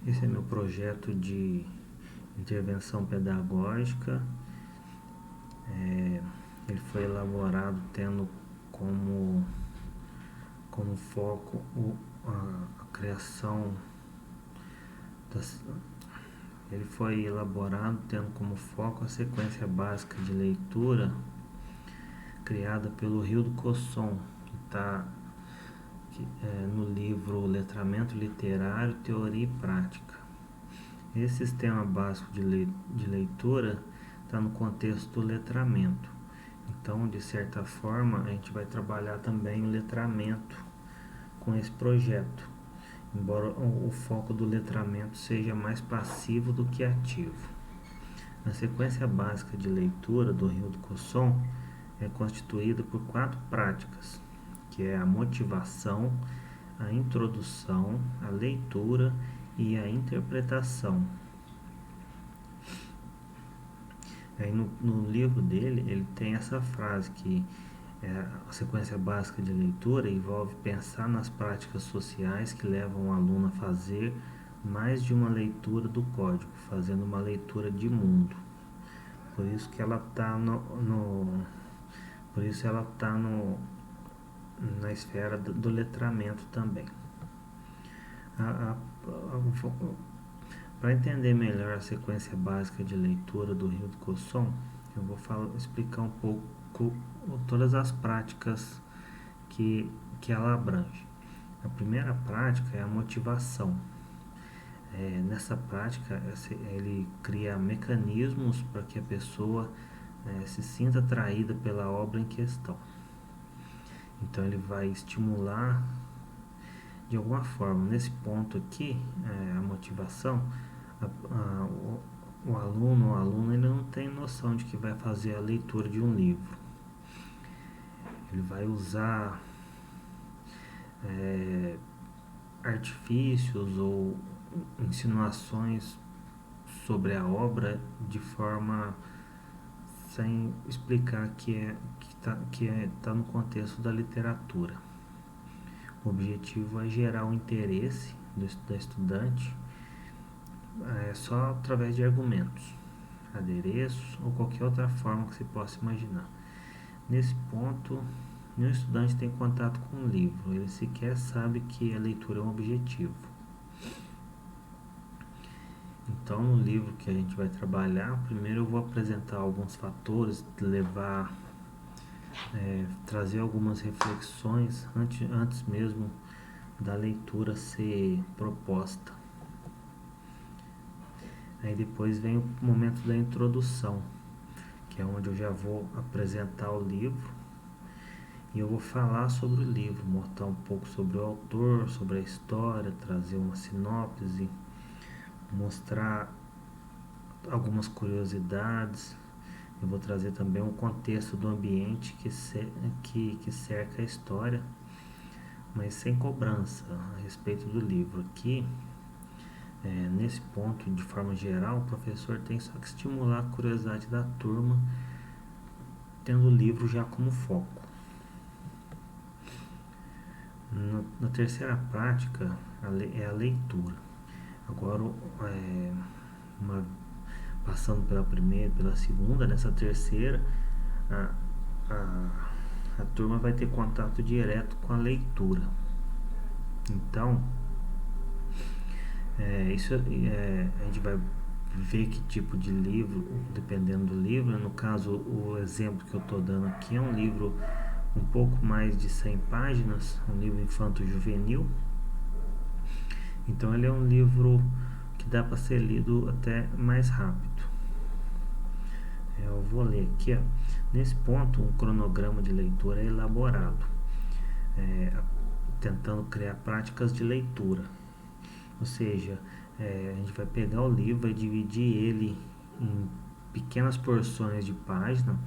Esse é meu projeto de intervenção pedagógica. Ele foi elaborado tendo como foco a criação das, ele foi elaborado tendo como foco a sequência básica de leitura criada pelo Hildo Cosson, que está no livro Letramento Literário, Teoria e Prática. Esse sistema básico de leitura está no contexto do letramento. Então, de certa forma, a gente vai trabalhar também o letramento com esse projeto, embora o foco do letramento seja mais passivo do que ativo. A sequência básica de leitura do Hildo Cosson é constituída por 4 práticas, que é a motivação, a introdução, a leitura e a interpretação. Aí no livro dele, ele tem essa frase que a sequência básica de leitura envolve pensar nas práticas sociais que levam o aluno a fazer mais de uma leitura do código, fazendo uma leitura de mundo. Por isso que ela está na esfera do letramento também. Para entender melhor a sequência básica de leitura do Hildo Cosson, eu vou explicar um pouco todas as práticas que ela abrange. A primeira prática é a motivação. Nessa prática, ele cria mecanismos para que a pessoa se sinta atraída pela obra em questão. Então, ele vai estimular de alguma forma. Nesse ponto aqui, a motivação, o aluno ou a aluna ele não tem noção de que vai fazer a leitura de um livro. Ele vai usar artifícios ou insinuações sobre a obra de forma sem explicar que está no contexto da literatura. O objetivo é gerar o interesse da estudante só através de argumentos, adereços ou qualquer outra forma que você possa imaginar. Nesse ponto, nenhum estudante tem contato com o livro, ele sequer sabe que a leitura é um objetivo. Então, no livro que a gente vai trabalhar, primeiro eu vou apresentar alguns fatores, trazer algumas reflexões antes mesmo da leitura ser proposta. Aí depois vem o momento da introdução, que é onde eu já vou apresentar o livro e eu vou falar sobre o livro, mostrar um pouco sobre o autor, sobre a história, trazer uma sinopse, mostrar algumas curiosidades. Eu vou trazer também um contexto do ambiente que cerca a história, mas sem cobrança a respeito do livro. Aqui, nesse ponto, de forma geral, o professor tem só que estimular a curiosidade da turma, tendo o livro já como foco. Na terceira prática é a leitura. Agora, passando pela primeira, pela segunda, nessa terceira, a turma vai ter contato direto com a leitura. Então, a gente vai ver que tipo de livro, dependendo do livro. No caso, o exemplo que eu estou dando aqui é um livro um pouco mais de 100 páginas, um livro infanto-juvenil. Então, ele é um livro que dá para ser lido até mais rápido. Eu vou ler aqui. Nesse ponto, um cronograma de leitura é elaborado, tentando criar práticas de leitura. Ou seja, a gente vai pegar o livro e dividir ele em pequenas porções de página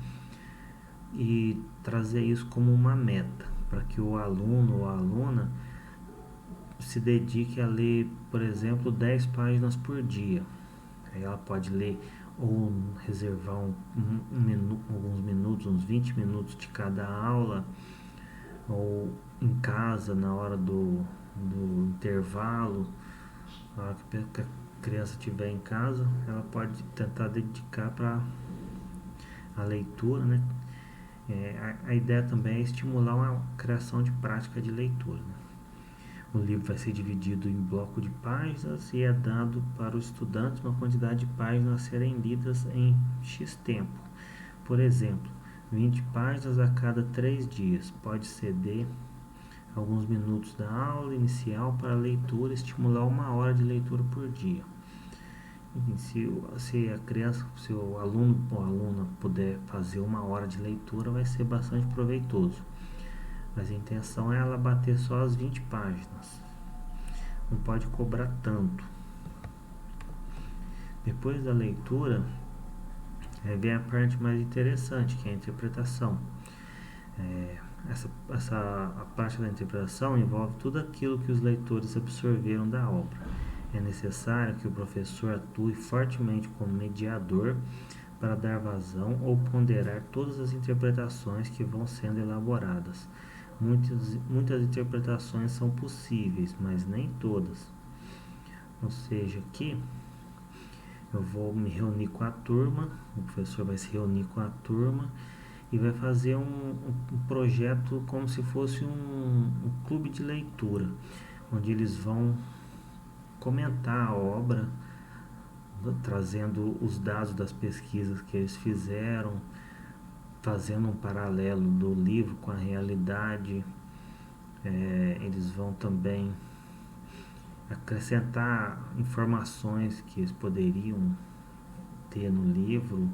e trazer isso como uma meta, para que o aluno ou a aluna se dedique a ler, por exemplo, 10 páginas por dia. Aí ela pode ler ou reservar alguns minutos, uns 20 minutos de cada aula, ou em casa na hora do intervalo, A hora que a criança estiver em casa, ela pode tentar dedicar para a leitura, né? A ideia também é estimular uma criação de prática de leitura, né? O livro vai ser dividido em bloco de páginas e é dado para os estudantes uma quantidade de páginas a serem lidas em X tempo. Por exemplo, 20 páginas a cada 3 dias. Pode ceder alguns minutos da aula inicial para a leitura, estimular 1 hora de leitura por dia. Se a criança, se o aluno ou aluna puder fazer 1 hora de leitura, vai ser bastante proveitoso. Mas a intenção é ela bater só as 20 páginas. Não pode cobrar tanto. Depois da leitura, vem a parte mais interessante, que é a interpretação. A parte da interpretação envolve tudo aquilo que os leitores absorveram da obra. É necessário que o professor atue fortemente como mediador para dar vazão ou ponderar todas as interpretações que vão sendo elaboradas. Muitas interpretações são possíveis, mas nem todas. Ou seja, aqui eu vou me reunir com a turma, o professor vai se reunir com a turma e vai fazer um projeto como se fosse um clube de leitura, onde eles vão comentar a obra, trazendo os dados das pesquisas que eles fizeram, fazendo um paralelo do livro com a realidade. Eles vão também acrescentar informações que eles poderiam ter no livro.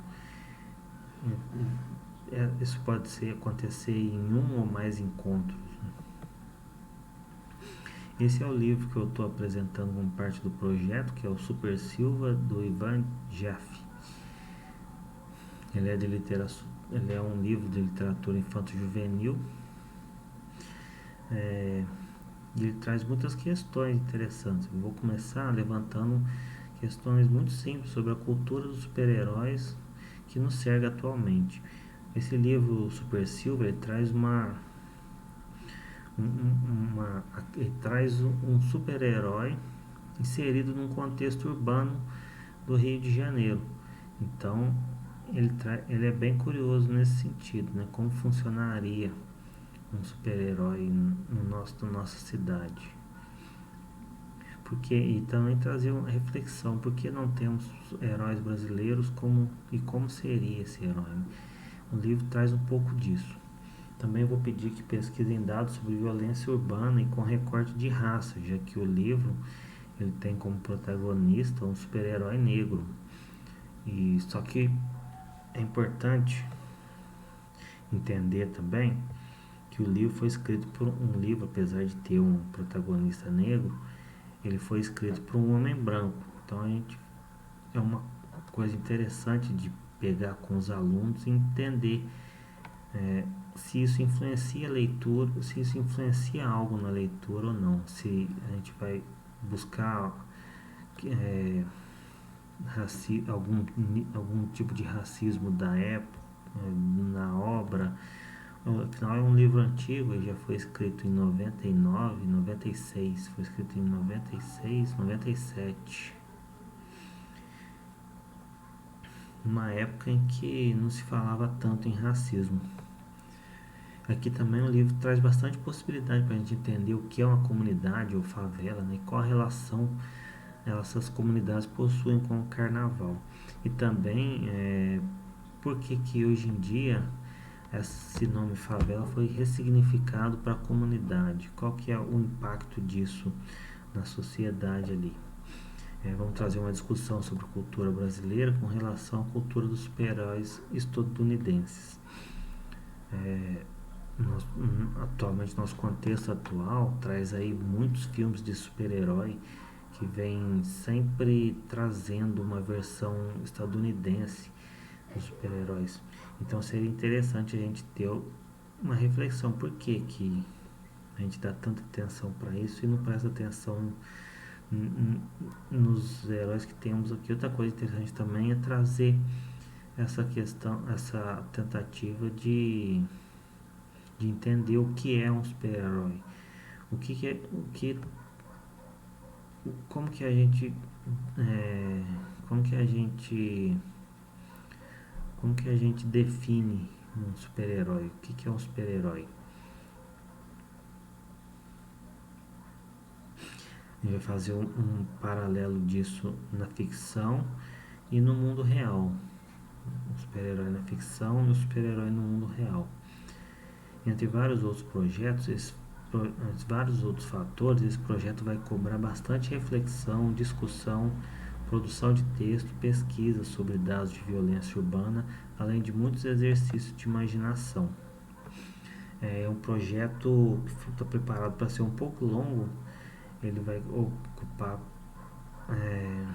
Isso pode acontecer em um ou mais encontros. Esse é o livro que eu estou apresentando como parte do projeto, que é o Super Silva, do Ivan Jaffe. Ele é um livro de literatura infanto-juvenil. Ele traz muitas questões interessantes. Eu vou começar levantando questões muito simples sobre a cultura dos super-heróis que nos cerca atualmente. Esse livro Super Silva ele traz ele traz um super-herói inserido num contexto urbano do Rio de Janeiro. Então ele é bem curioso nesse sentido, né? Como funcionaria um super-herói na nossa cidade. E também trazer uma reflexão, por que não temos heróis brasileiros e como seria esse herói? O livro traz um pouco disso. Também vou pedir que pesquisem dados sobre violência urbana e com recorte de raça, já que o livro ele tem como protagonista um super-herói negro. Só que é importante entender também que o livro foi escrito por um livro, apesar de ter um protagonista negro, ele foi escrito por um homem branco. Então é uma coisa interessante de pegar com os alunos e entender se isso influencia a leitura, se isso influencia algo na leitura ou não. Se a gente vai buscar algum tipo de racismo da época na obra. Afinal, é um livro antigo, ele já foi escrito em 99, 96, foi escrito em 96, 97. Numa época em que não se falava tanto em racismo. Aqui também o livro traz bastante possibilidade para a gente entender o que é uma comunidade ou favela, né? Qual a relação essas comunidades possuem com o carnaval. E também por que hoje em dia esse nome favela foi ressignificado para a comunidade. Qual que é o impacto disso na sociedade ali? Vamos trazer uma discussão sobre cultura brasileira com relação à cultura dos super-heróis estadunidenses. Atualmente, nosso contexto atual traz aí muitos filmes de super-herói que vem sempre trazendo uma versão estadunidense dos super-heróis. Então seria interessante a gente ter uma reflexão por que a gente dá tanta atenção para isso e não presta atenção nos heróis que temos aqui. Outra coisa interessante também é trazer essa questão, essa tentativa de entender o que é um super-herói, o que como que a gente é, como que a gente como que a gente define um super-herói? O que é um super-herói? A gente vai fazer um paralelo disso na ficção e no mundo real. O super-herói na ficção e o super-herói no mundo real. Entre vários outros projetos, vários outros fatores, esse projeto vai cobrar bastante reflexão, discussão, produção de texto, pesquisa sobre dados de violência urbana, além de muitos exercícios de imaginação. É um projeto que está preparado para ser um pouco longo, ele vai ocupar é,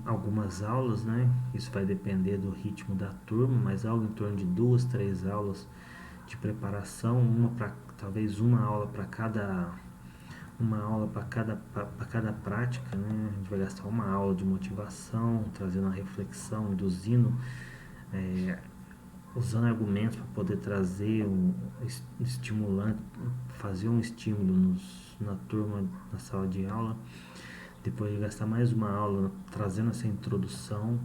algumas aulas, né? Isso vai depender do ritmo da turma, mas algo em torno de 2, 3 aulas de preparação, talvez uma aula para cada prática, né? A gente vai gastar uma aula de motivação, trazendo a reflexão, induzindo, é, usando argumentos para poder trazer estimulante, fazer um estímulo na turma, na sala de aula. Depois de gastar mais uma aula trazendo essa introdução,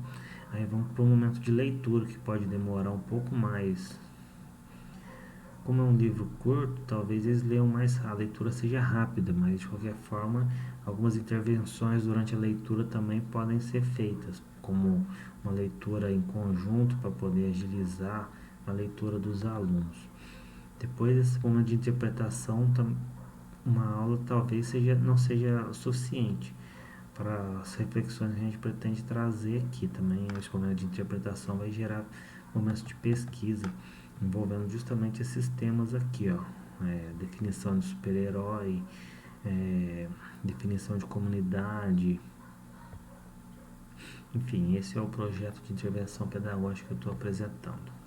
aí vamos para um momento de leitura que pode demorar um pouco mais. Como é um livro curto, talvez eles leiam mais, a leitura seja rápida, mas de qualquer forma, algumas intervenções durante a leitura também podem ser feitas, como uma leitura em conjunto para poder agilizar a leitura dos alunos. Depois desse momento de interpretação, uma aula talvez não seja suficiente para as reflexões que a gente pretende trazer aqui. Também esse momento de interpretação vai gerar momentos de pesquisa envolvendo justamente esses temas aqui, ó. Definição de super-herói, definição de comunidade, enfim, esse é o projeto de intervenção pedagógica que eu estou apresentando.